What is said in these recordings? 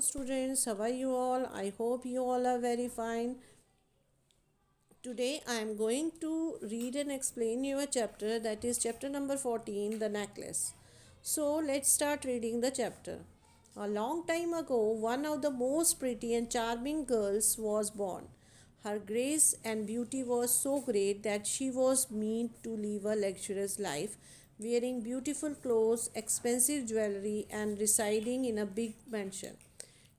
Students, how are you all? I hope you all are very fine. Today I am going to read and explain you a chapter, that is chapter number 14, the necklace. So let's start reading the chapter. A long time ago, one of the most pretty and charming girls was born. Her grace and beauty was so great that she was meant to live a luxurious life, wearing beautiful clothes, expensive jewelry, and residing in a big mansion.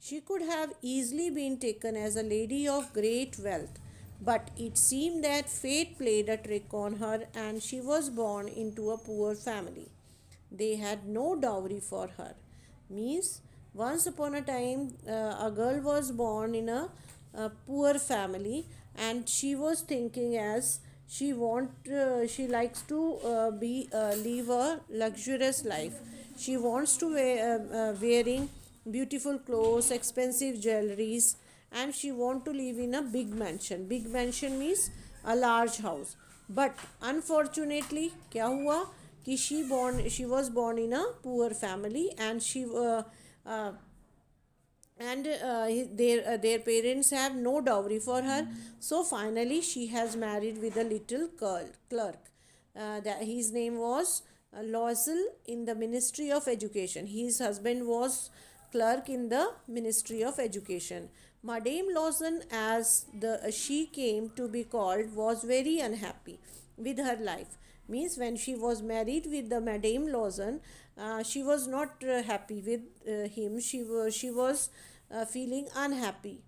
She could have easily been taken as a lady of great wealth, but it seemed that fate played a trick on her and she was born into a poor family. They had no dowry for her. Means, once upon a time, a girl was born in a poor family, and she was thinking as she likes to live a luxurious life. She wants to wearing beautiful clothes, expensive jewelries, and she want to live in a big mansion. Big mansion means a large house. But unfortunately क्या हुआ कि she was born in a poor family, and uh, their parents have no dowry for her. So finally she has married with a little clerk. That his name was Loisel in the Ministry of Education. His husband was clerk in the Ministry of Education. Madame Lawson, as the she came to be called, was very unhappy with her life. Means when she was married with the Madame Lawson, she was not happy with him. She was feeling unhappy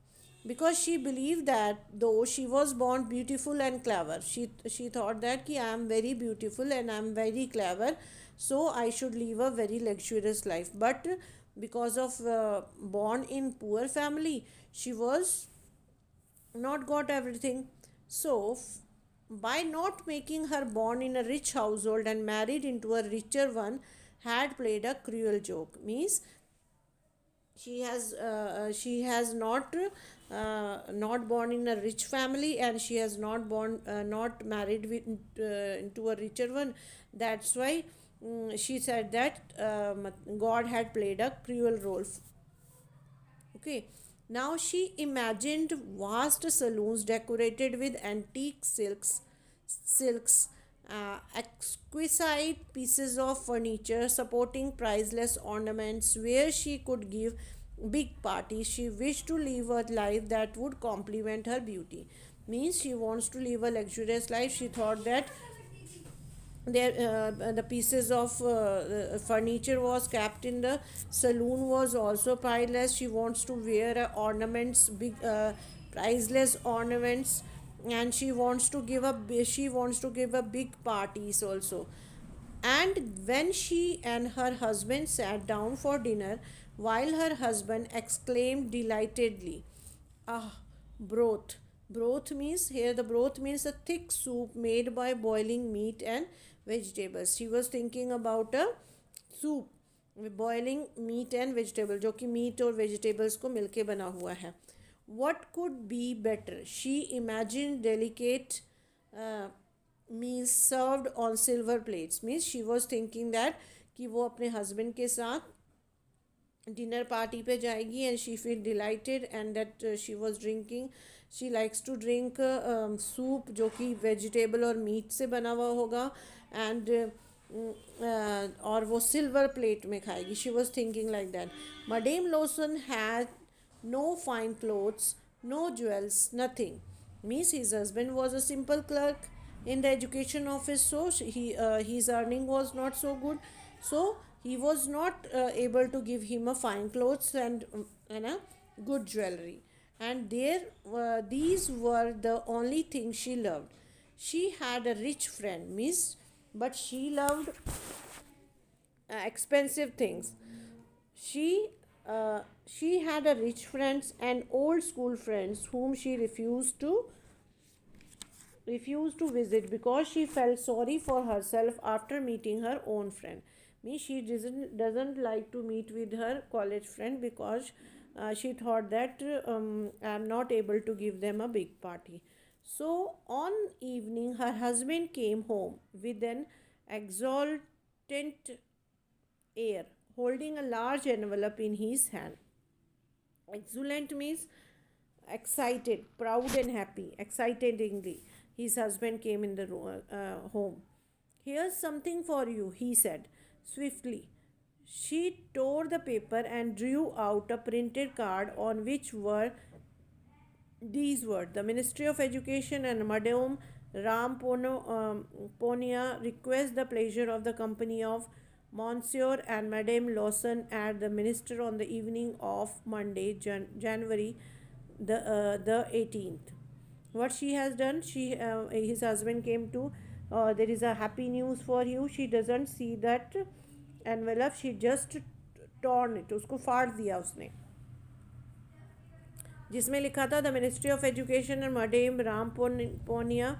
because she believed that though she was born beautiful and clever, she thought that ki I am very beautiful and I am very clever, so I should live a very luxurious life. But because of born in poor family, she was not got everything. So by not making her born in a rich household and married into a richer one, had played a cruel joke. Means she has not born in a rich family, and she has not married into a richer one. That's why she said that God had played a cruel role. Okay. Now she imagined vast saloons decorated with antique silks, exquisite pieces of furniture supporting priceless ornaments where she could give big parties. She wished to live a life that would complement her beauty. Means she wants to live a luxurious life. She thought that the pieces of furniture was kept in the saloon was also priceless. She wants to wear ornaments, big priceless ornaments, and she wants to give a big parties also. And when she and her husband sat down for dinner, while her husband exclaimed delightedly, ah, broth. Broth means, here the broth means a thick soup made by boiling meat and vegetables. She was thinking about a soup with boiling meat and vegetable, जो कि meat और vegetables को मिलके बना हुआ है. What could be better? She imagined delicate uh, meals served on silver plates. Means she was thinking that कि वो अपने husband के साथ dinner party पे जाएगी, and she feel delighted, and that she was drinking, she likes to drink soup जो कि vegetable और meat से बना हुआ होगा, and और वो silver plate में खाएगी. She was thinking like that. Madame Lawson had no fine clothes, no jewels, nothing. Means his husband was a simple clerk in the education office, so his earning was not so good, so he was not able to give him a fine clothes and a good jewelry. And these were the only things she loved. She had a rich friend, miss, but she loved expensive things. She had a rich friends and old school friends whom she refused to visit because she felt sorry for herself after meeting her own friend. Means she doesn't like to meet with her college friend because she thought that I'm not able to give them a big party. So on evening, her husband came home with an exultant air, holding a large envelope in his hand. Exultant means excited, proud, and happy. Excitedly, his husband came in the home. Here's something for you, he said swiftly. She tore the paper and drew out a printed card on which were these words: the Ministry of Education and Madame Ponia request the pleasure of the company of Monsieur and Madame Lawson at the Minister on the evening of Monday, January the 18th. What she has done, his husband came to, there is a happy news for you. She doesn't see that envelope, she just torn it, उसको फाड़ दिया उसने, जिसमें लिखा था the ministry of education and madam Ramponneau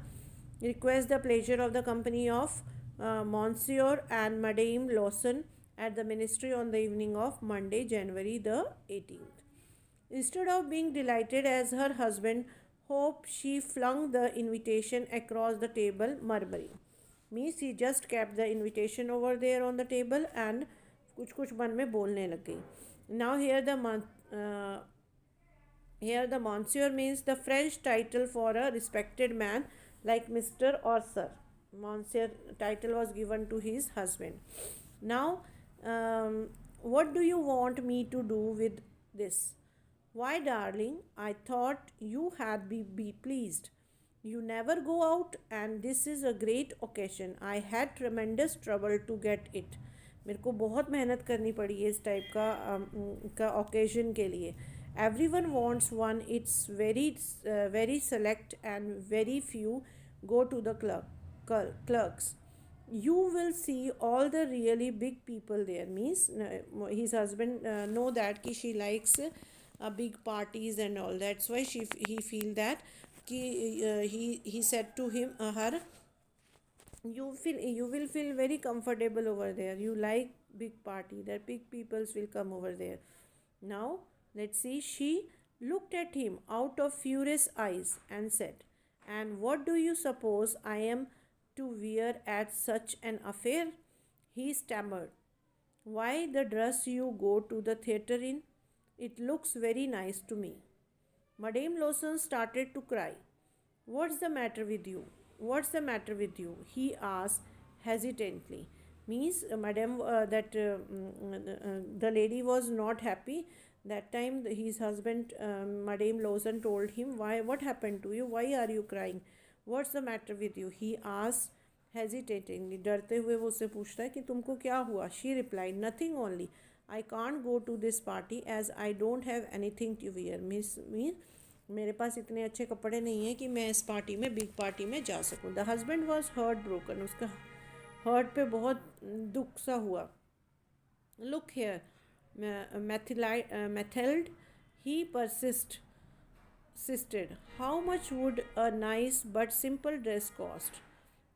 request the pleasure of the company of monsieur and madam Lawson at the ministry on the evening of Monday, January the 18th. Instead of being delighted as her husband hoped, she flung the invitation across the table, murmuring. Means he just kept the invitation over there on the table and कुछ कुछ मन में बोलने लग गई. Now here the Monsieur means the French title for a respected man like Mr. or Sir. Monsieur title was given to his husband. Now, what do you want me to do with this? Why, darling, I thought you had be pleased. You never go out, and this is a great occasion. I had tremendous trouble to get it. मेरे को बहुत मेहनत करनी पड़ी है इस type का occasion के लिए. Everyone wants one. It's very select and very few go to the clerks. You will see all the really big people there. Means his husband know that ki she likes big parties and all. That's why he feel that he said to her, you will feel very comfortable over there. You like big party, that big peoples will come over there. Now let's see. She looked at him out of furious eyes and said, and what do you suppose I am to wear at such an affair? He stammered, why, the dress you go to the theatre in. It looks very nice to me. Madame Lawson started to cry. What's the matter with you? What's the matter with you? He asked hesitantly. Means Madame, the lady was not happy. That time his husband, Madame Lawson, told him, why, what happened to you? Why are you crying? What's the matter with you? He asked hesitatingly. डरते हुए वो उससे पूछता है कि तुमको क्या हुआ? She replied, nothing only. I can't go to this party as I don't have anything to wear. Means मेरे पास इतने अच्छे कपड़े नहीं हैं कि मैं इस पार्टी में, बिग पार्टी में जा सकूं. The husband was heartbroken. उसका हर्ट पे बहुत दुख सा हुआ. Look here Mathilde, he persisted. How much would a nice but simple dress cost?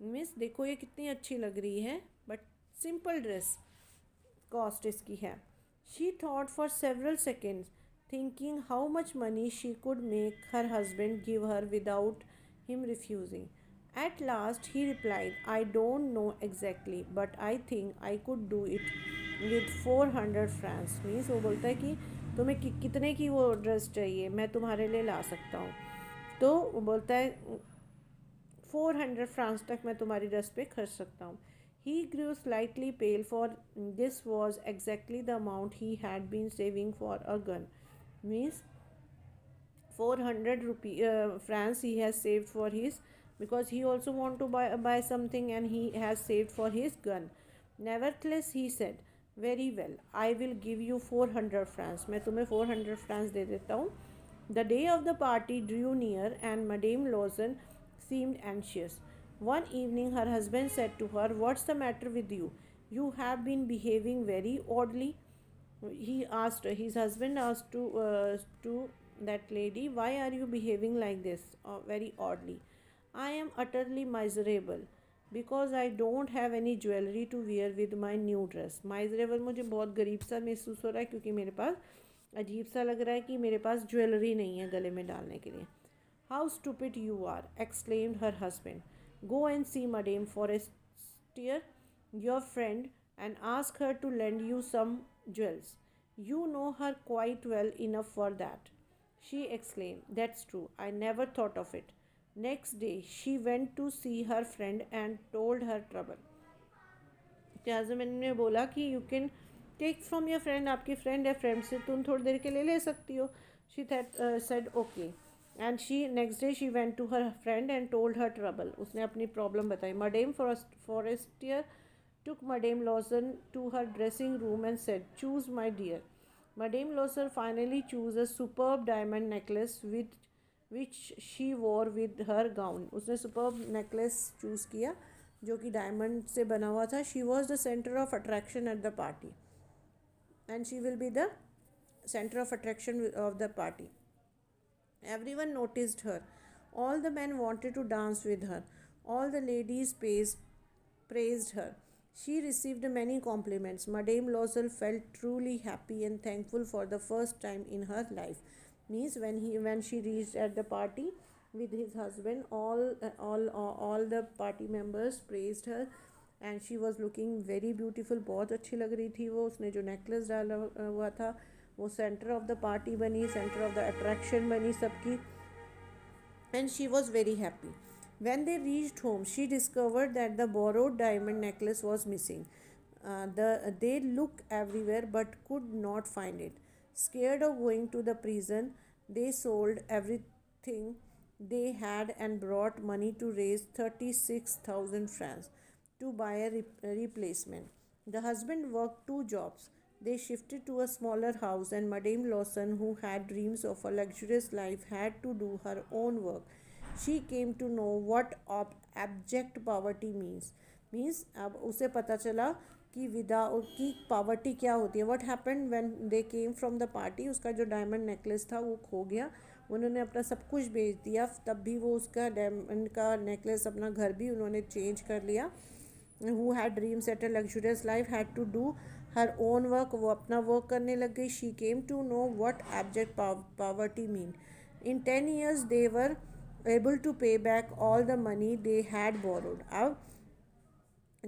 Miss देखो ये कितनी अच्छी लग रही है, बट सिंपल ड्रेस कॉस्ट इसकी है. She thought for several seconds, thinking how much money she could make her husband give her without him refusing. At last he replied, I don't know exactly, but I think I could do it with 400 francs. Means वो बोलता है कि तुम्हें कितने की वो dress चाहिए, मैं तुम्हारे लिए ला सकता हूँ. तो वो बोलता है 400 फ्रांस तक मैं तुम्हारी ड्रेस पे खर्च सकता हूँ. He grew slightly pale, for this was exactly the amount he had been saving for a gun. Means 400 francs he has saved for his, because he also want to buy something, and he has saved for his gun. Nevertheless, he said, very well, I will give you 400 francs. मैं तुम्हें 400 francs दे देता हूँ. The day of the party drew near, and Madame Lawson seemed anxious. One evening her husband said to her, what's the matter with you? You have been behaving very oddly. He asked, his husband asked to that lady, why are you behaving like this very oddly? I am utterly miserable because I don't have any jewelry to wear with my new dress. Miserable मुझे बहुत गरीब सा महसूस हो रहा है, क्योंकि मेरे पास अजीब सा लग रहा है कि मेरे पास ज्वेलरी नहीं है गले में डालने के लिए. How stupid you are, exclaimed her husband. Go and see Madame Forestier, your friend, and ask her to lend you some jewels. You know her quite well enough for that. She exclaimed. That's true. I never thought of it. Next day, she went to see her friend and told her trouble. त्याजमिन ने बोला कि you can take from your friend, आपकी friend है, friend से तुम थोड़ी देर के लिए ले सकती हो. She said okay. And she next day she went to her friend and told her trouble. उसने अपनी प्रॉब्लम बताई. Madame Forestier took Madame Lawson to her dressing room and said, choose, my dear. Madame Lawson finally chose a superb diamond necklace with which she wore with her gown. उसने superb necklace choose किया जो कि diamond से बना हुआ था. She was the center of attraction at the party and she will be the center of attraction of the party. Everyone noticed her. All the men wanted to dance with her. All the ladies praised her. She received many compliments. Madame Loisel felt truly happy and thankful for the first time in her life. Means when she reached at the party with his husband, all the party members praised her and she was looking very beautiful. बहुत अच्छी लग रही थी वो. उसने जो necklace डाला हुआ था वो सेंटर ऑफ द पार्टी बनी, सेंटर ऑफ द अट्रैक्शन बनी सबकी. And she was very happy. When they reached home, she discovered that the borrowed diamond necklace was missing. They looked everywhere but could not find it. Scared of going to the prison, they sold everything they had and brought money to raise 36,000 francs to buy a replacement. The husband worked two jobs. They shifted to a smaller house, and Madame Lawson, who had dreams of a luxurious life, had to do her own work. She came to know what abject poverty means. अब उसे पता चला कि without की poverty क्या होती है. What happened when they came from the party. उसका जो डायमंड नेकलेस था वो खो गया. उन्होंने अपना सब कुछ बेच दिया. तब भी वो उसका डायमंड का नेकलेस, अपना घर भी उन्होंने चेंज कर लिया. who had dreams at a luxurious life had to do her own work. वो अपना वर्क करने लग गई. She came to know what abject poverty mean. In 10 years they were able to pay back all the money they had borrowed. अब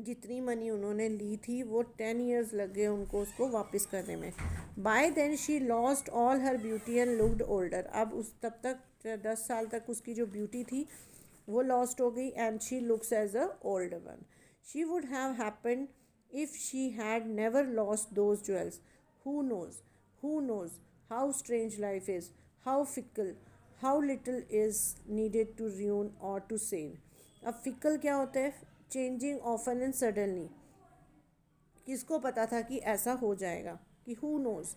जितनी money उन्होंने ली थी वो 10 years लग गए उनको उसको वापस करने में. By then she lost all her beauty and looked older. अब उस तब तक 10 साल तक उसकी जो ब्यूटी थी वो लॉस्ट हो गई and she looks as a older one. She would have happened if she had never lost those jewels. Who knows? Who knows how strange life is, how fickle, how little is needed to ruin or to save. अब fickle क्या होता है? Changing often and suddenly. किसको पता था कि ऐसा हो जाएगा? कि who knows?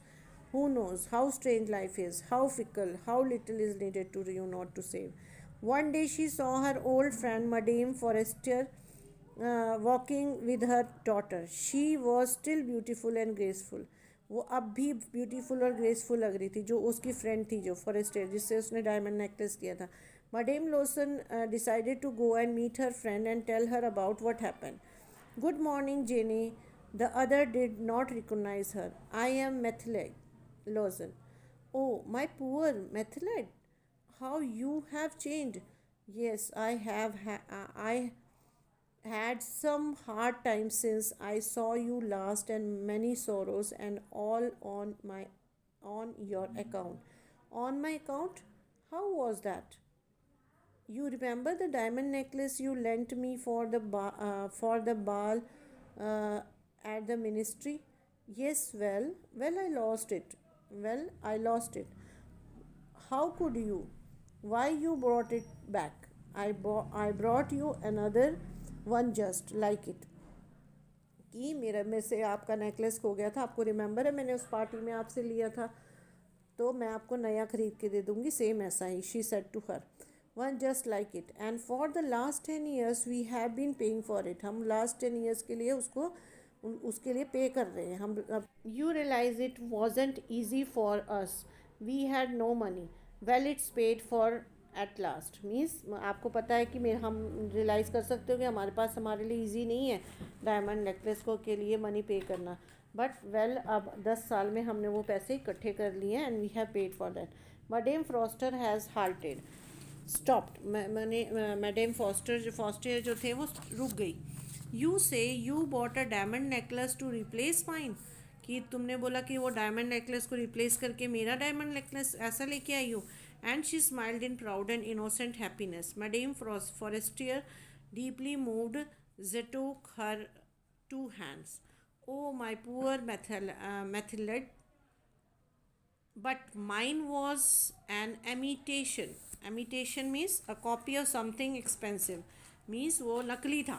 Who knows how strange life is, how fickle, how little is needed to ruin or to save. One day she saw her old friend Madame Forestier walking with her daughter. She was still beautiful and graceful. वो अब भी beautiful और graceful लग रही थी, जो उसकी friend थी जो फॉरेस्टर जिससे उसने डायमंड नेकलेस किया था. Madame Lawson decided to go and meet her friend and tell her about what happened. Good morning, Jenny. The other did not recognize her. I am Methilde Lawson. Oh, my poor Methilde. How you have changed. Yes, I have. I had some hard times since I saw you last, and many sorrows, and all on your account. On my account? How was that? You remember the diamond necklace you lent me for the ball uh, at the ministry? Yes. Well, I lost it. Well, I lost it. How could you? Why you brought it back? I brought you another one just like it. कि मेरे से आपका necklace खो गया था, आपको remember है मैंने उस पार्टी में आपसे लिया था, तो मैं आपको नया खरीद के दे दूँगी सेम ऐसा ही. She said to her one just like it and for the last 10 years we have been paying for it. हम लास्ट 10 years के लिए उसके लिए पे कर रहे हैं हम. You realize it wasn't easy for us. We had no money. Well it's paid for at last. Means आपको पता है कि हम रियलाइज़ कर सकते हो कि हमारे पास हमारे लिए इजी नहीं है डायमंड नेकलेस को के लिए मनी पे करना. बट वेल अब 10 साल में हमने वो पैसे इकट्ठे कर लिए हैं and we have paid for that. Madam Forestier has halted stopped. Madam Forestier जो थे वो रुक गई. You say you bought a diamond necklace to replace mine. कि तुमने बोला कि वो डायमंड नेकलेस को रिप्लेस करके मेरा डायमंड नेकलेस ऐसा लेके आई हो. And she smiled in proud and innocent happiness. Madam Forestier deeply moved took her two hands. Oh, my poor Mathilde, but mine was an imitation. Imitation means a copy of something expensive. Means वो नकली था.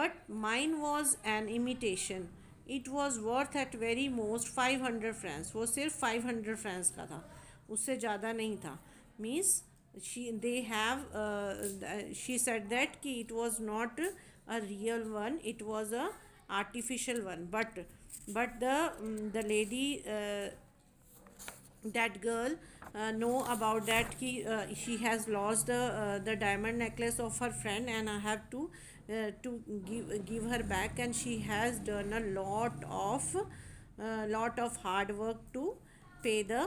But mine was an imitation. It was worth at very most 500 francs. वो सिर्फ 500 francs का था, उससे ज़्यादा नहीं था. Means she said that कि it was not a real one, it was a artificial one. But the lady, that girl, know about that she has lost the diamond necklace of her friend, and I have to give her back, and she has done a lot of hard work to pay the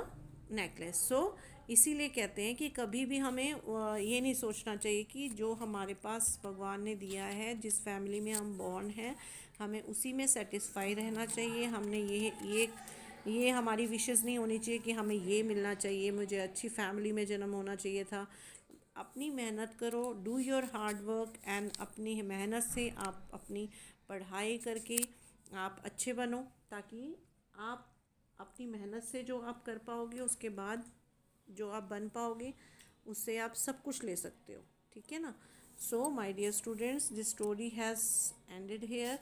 necklace. So इसीलिए कहते हैं कि कभी भी हमें ये नहीं सोचना चाहिए कि जो हमारे पास भगवान ने दिया है, जिस फैमिली में हम बॉर्न हैं, हमें उसी में सेटिस्फाई रहना चाहिए. हमने ये हमारी विशेज़ नहीं होनी चाहिए कि हमें ये मिलना चाहिए, मुझे अच्छी फैमिली में जन्म होना चाहिए था. अपनी मेहनत करो, do your hard work, and अपनी मेहनत से आप अपनी पढ़ाई करके आप अच्छे बनो, ताकि आप अपनी मेहनत से जो आप कर पाओगे, उसके बाद जो आप बन पाओगे, उससे आप सब कुछ ले सकते हो. ठीक है ना. So my dear students, this story has ended here,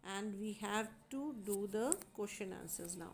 and we have to do the question answers now.